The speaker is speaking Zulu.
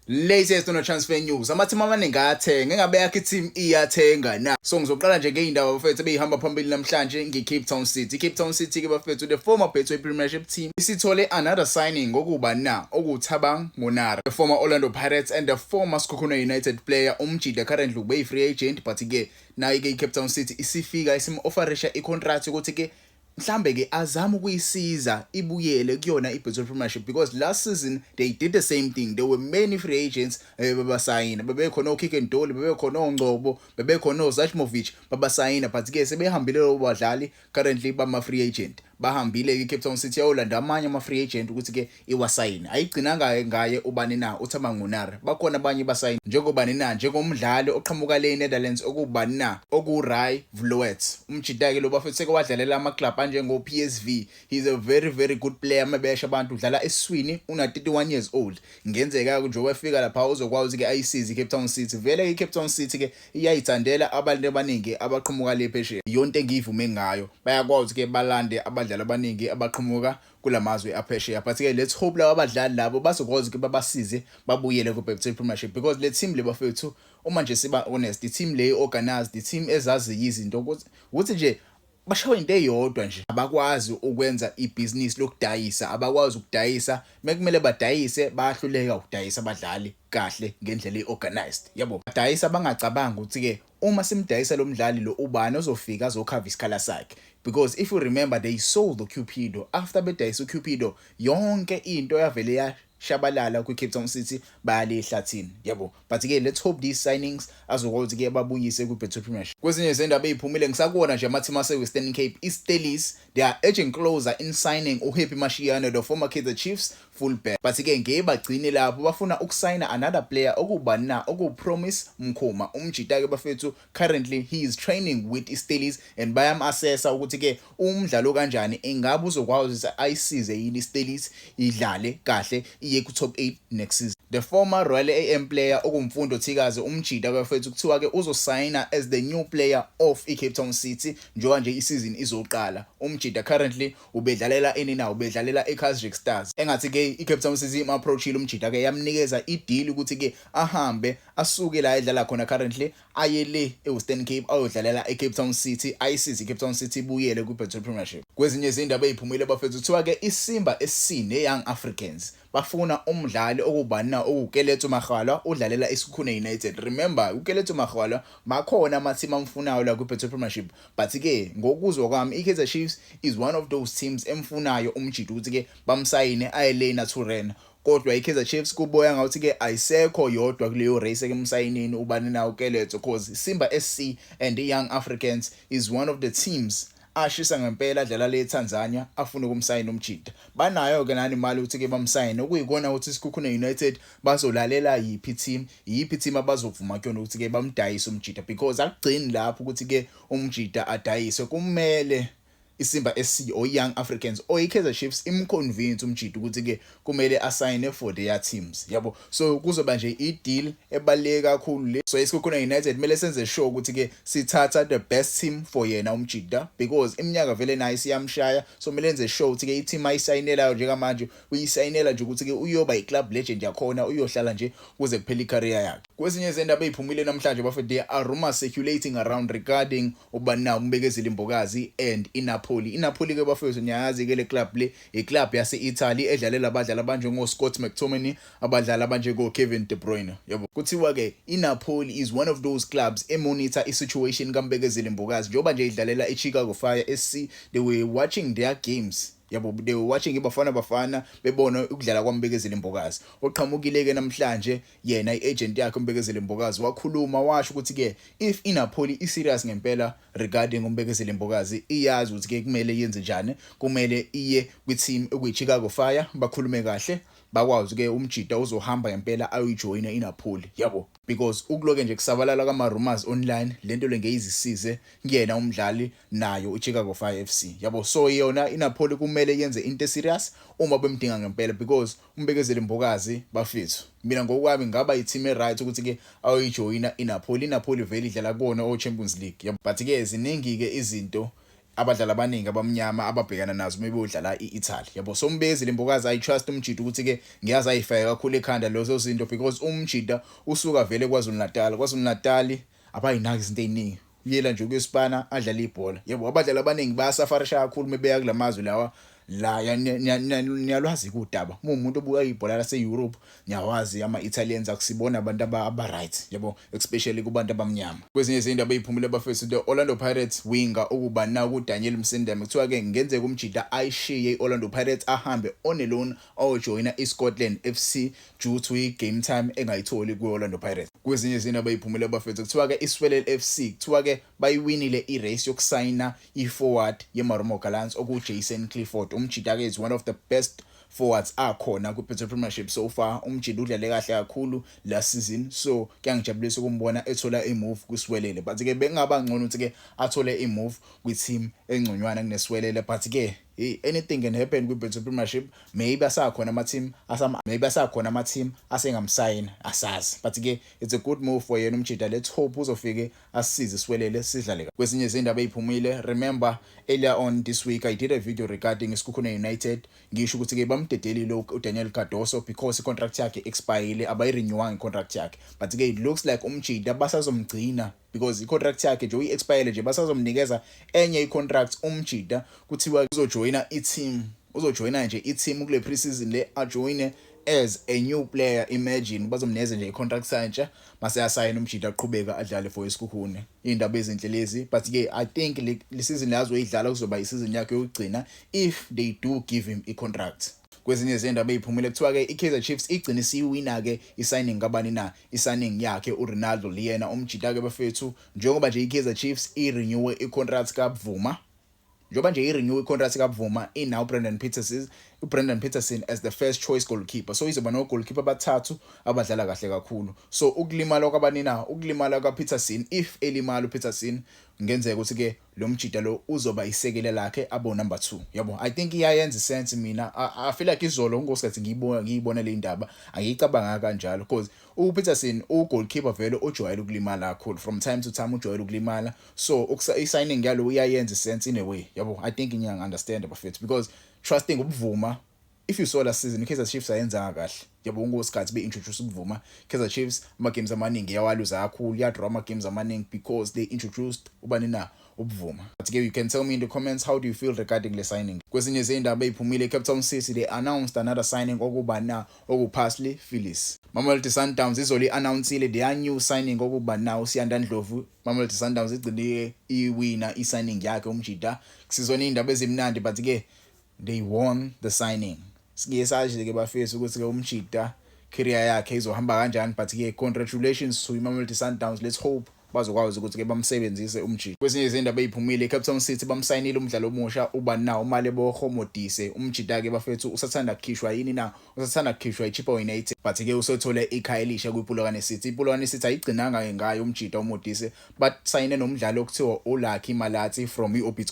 Latest on transfer news. Amathimba amaningi ayathenga. Engabe yakhe team iyathenga na. So ngizoqala nje ngeindaba bafethu ebehamba phambili namhlanje ngeCape Town City. Cape Town City ke bafethu the former Betway Premiership team isithole another signing ngokuba na okuThabang Monare. The former Orlando Pirates and the former Sekhukhune United player Umjida currently ube free agent but ke nayo ke Cape Town City isifika isim-offerisha icontract ukuthi ke mhlambe ke azama ukuyisiza ibuyele kuyona iBetway Premiership because last season they did the same thing. There were many free agents babasayina bebekhona oKick and Dolly bebekhona oNgcobo bebekhona oZachmovich babasayina but ke sebehambile lo badlali currently bama free agent bahambile ke Cape Town City yolanda amanye ama free agent ukuthi ke iwasayina ayigcinanga ngaye ubani na uThabang Monare bakhona abanye basayina njengobani na njengomdlali oqhamuka le Netherlands okubani na okuRay Vloet umjida ke lo bafethu seke wadlalela ama club njengo PSV. He's a very good player mabesha abantu udlala eswini una 31 years old ngenzeka nje wefika lapha uzokwazi ke ayisize Cape Town City vele iCape Town City ke iyayithandela abantu abaningi abaqhamuka le phesheya yonke engiyivume ngayo bayakwazi ke balande abadlali abaningi abaqhamuka kulamazwe aphesheya but ke let's hope laba abadlali labo bazokwazi ke babasize babuyele ku Betway Premiership because le team le bafethu uma nje siba honest team le organized team ezazi izinto ukuthi nje bashawe into eyodwa nje abakwazi ukwenza ibusiness lokudayisa abakwazi ukudayisa mekumele badayise bayahluleka ukudayisa abadlali kahle ngendlela eorganized yabo badayisa bangacabanga ukuthi ke uma simdayisa lo mdlali lo ubani ozofika azokhava isikhala sakhe because if you remember they sold the Cupido after bedayisa uCupido yonke into yavele shabalala ku Cape Town City bayale ehlathini yabo but ke let's hope these signings azokwazi ke babuyise ku Betway Premiership. Kwezinye izindaba eziphumile ngisakubona nje amathima aseWestern Cape iStellies they are edging closer in signing uHappy Mashiane the former Kaizer Chiefs fullback but ke ngeke bagcine lapho bafuna ukusayina another player okubani na okuPromise Mkhuma umjida ke bafethu currently he is training with iStellies and bayam assessa ukuthi ke umdlalo kanjani engabe uzokwazi ayisize yini iStellies idlale kahle iye ku top 8 next season. The former Royal AM player okumfundo Thikazi umjida bafethu kuthiwa ke uzosayina as the new player of iCape Town City njengoba nje isizini izoqala. Umjida currently ubedlalela enina ubedlalela eKaizer Stars engathi ke iCape Town City im-approachile umjida ke yamnikeza ideal ukuthi ke ahambe asuke la edlala khona currently ayele eWestern Cape ayodlalela eCape Town City ayisize iCape Town City buyele ku Betway Premiership. Kwezinye izindaba eziphumile bafethu kuthiwa ke iSimba SC neYoung Africans bafuna umdlali okubani na okuKeletso Magwala udlalela iSekhukhune United. Remember uKeletso Magwala bakhona amathima amfunayo la ku Betway Premiership but ke ngokuzwa kwami iKaizer Chiefs is one of those teams emfunayo umjida ukuthi ke bamsayine ayelena Turen kodwa iKaizer Chiefs kuboya ngathi ke ayisekho yodwa kuleyo race ke emsayinini ubani na uKeletso cause Simba SC and the Young Africans is one of the teams ashisa ngempela adlala le Tanzania afuna ukumsayina umjida banayo ke nani imali ukuthi ke bamsayine okuyikona ukuthi iSekhukhune United bazolalela yipi team abazovuma kuyona ukuthi ke bamdayisa umjida because akugcini lapho ukuthi ke umjida adayiswe kumele iSimba SC or Young Africans or iKaizer Chiefs imconvince umjida ukuthi ke kumele assign for their teams yabo so kuzoba nje ideal ebaleke kakhulu le so iSekhukhune United kumele senze sure ukuthi ke sithatha the best team for yena umjida because iminyaka vele nayo siyamshaya so kumele enze sure ukuthi ke i-team ayisayinelayo nje manje uyisayinela nje ukuthi ke uyoba i-club legend yakhona uyohlala nje kuze kuphela i-career yakhe. Kwezinye izindaba eziphumile namhlanje bafethu there are rumors circulating around regarding ubani na umbekezeli Mbokazi and iNapoli ke bafethu nyayazi ke le club le iclub yase-Italy edlalela abadlali abanjengo Scott McTominay abadlali abanjengo Kevin De Bruyne yabo kuthiwa ke iNapoli is one of those clubs emonitor isituation kaMbekezeli Mbokazi njengoba nje idlalela iChicago Fire SC. They were watching their games yabo they were watching bafana bebona ukudlala kwaMbekezeli Mbokazi oqhamukile ke namhlanje yena iagent yakhe uMbekezeli Mbokazi wakhuluma washo ukuthi ke if iNapoli iserious ngempela regarding uMbekezeli Mbokazi iyazi ukuthi ke kumele yenze njani kumele iye kwi-team okuyiChicago Fire bakhulume kahle bakwazi ke umjida uzohamba ngempela ayojoina iNapoli yabo because ukuloke nje kusabalala kwama rumors online lento lengeyizisize kuyena umdlali nayo uChicago Fire FC yabo so yona iNapoli kumele yenze into serious uma bemdinga ngempela because umbekezeli Mbokazi bafethu mina ngokwami ngaba i-team right ukuthi ke ayojoina iNapoli vele idlala kuona o Champions League yabo but ke ziningi ke izinto abadlali abaningi abamnyama ababhekana nazo mebeyodlala i-Italy yabo. So Mbezi lembokazi I trust umjida ukuthi ke ngiyazi ayifake kakhulu ekhanda lezo zinto because umjida usuka vele KwaZulu-Natal abayinaki izinto eziningi uyela nje kuyesipana adlala ibhola yabo. Abadlali abaningi bayasafarisha kakhulu mebeya kulamazwe lawa la niyalwazi kudaba umuntu obuka ibhola lase Europe nyawazi ama-Italians akusibona abantu aba-right yabo, especially kubantu abamnyama. Kwezinye izindaba eziphumile bafethu the Orlando Pirates winger ukuba na kuDaniel Msindeme kuthiwa ke ngenzeka umjida ayishiye iOrlando Pirates ahambe on a loan ayojoyina iScotland FC due to game time engayitholi kuOrlando Pirates. Kwezinye izindaba eziphumile bafethu kuthiwa ke iSwelele FC kuthiwa ke bayiwinile irace yokusayina iforward yeMarumo Gallants okuJason Clifford. Umjida ke is one of the best forwards akhona ku-Petro Premiership so far. Umjida udlale kahle kakhulu last season, so kuyangijabulisa ukumbona ethola i-move kuSwelele, but ke bekungaba ngcono ukuthi ke athole i-move kwi-team engconywana kuneSwelele. But ke anything can happen ku-Petro Premiership. Maybe asakhona ama-team asengamsayini asazi, but ke it's a good move for yena umjida. Let's hope uzofike asisize iSwelele sidlale. Kwezinye izindaba eziphumile, remember earlier on this week I did a video regarding iSkhukhune United ngisho ukuthi ke bamdedelile uDaniel Cardoso because i-contract yakhe expire abayirenewanga i-contract yakhe, but ke it looks like umjida basazomgcina because i-contract yakhe nje uyi-expire nje basazomnikeza enye i-contract umjida kuthiwa uzojoyina nje i-team kule pre-season le ajoyine as a new player. Imagine bazomnikeza nje i-contract santsha mase asayina umjida aqhubeka adlale for iSkhukhune. Indaba ezinhle lezi, but ke I think le season lazoyidlala kuzoba i-season yakhe yokugcina if they do give him i-contract. Kwezinye izindaba eziphumile kuthiwa ke iKaizer Chiefs igcina isiwina ke i-signing kabani na i-signing yakhe uRonaldo Liyena umjida ke bafethu njengoba nje iKaizer Chiefs i-renew i-contract kaBvuma. Njoba nje i-renew i-contract kaBvuma now Brendan Peterson as the first choice goalkeeper, so izoba no goalkeeper bathathu abadlala kahle kakhulu. So ukulimala kaPeterson, if elimala uPeterson ngenzeka ukuthi ke lo mjida lo uzoba isekele lakhe abo number 2 yabo. I think iyayenza sense mina. I feel like izolo ngosikhathi ngiyibona le ndaba angiyicabanga kanjalo because uPeterson goalkeeper vele ojwayele ukulimala kakhulu from time to time, ujwayele ukulimala, so i-signing yalo iyayenza sense in a way yabo. I think ngiyang understand bafethu because trusting uBvuma, if you saw last season iKaizer Chiefs ayenza kahle yabo. Ngosikhathi be-introduce uBvuma, Kaizer Chiefs ama-games amaningi yawaluza kakhulu, yadraw ama-games amaningi because they introduced ubani na uBvuma. But ke you can tell me in the comments how do you feel regarding the signing. Kwezinye izindaba eziphumile, Cape Town City they announced another signing okuba na okuParsley Phillies. Mamelodi Sundowns izoli announced their new signing okuba na uSiyanda Ndlovu. Mamelodi Sundowns igcine iwina i-signing yakhe umjida. Sizona indaba ezimnandi, but ke they won the signing. Siyasazi ke bafethu ukuthi ke umjida career yakhe izohamba kanjani, but ke congratulations to Mamelodi Sundowns. Let's hope bazokwazi ukuthi ke bamsebenzise umjida. Kwezinye izindaba eziphumile, Cape Town City bamsayinile umdlalo omusha uba na uMalebo Modise. Umjida ke bafethu usathanda kukhishwa yini na, usathanda kukhishwa iChippa United, but ke usothole ikhaya elisha kuPulokwane City. iPulokwane City ayigcinanga ngayo umjida uModise, but sayine nomdlalo okuthiwa uLucky Malatsi from iOrbit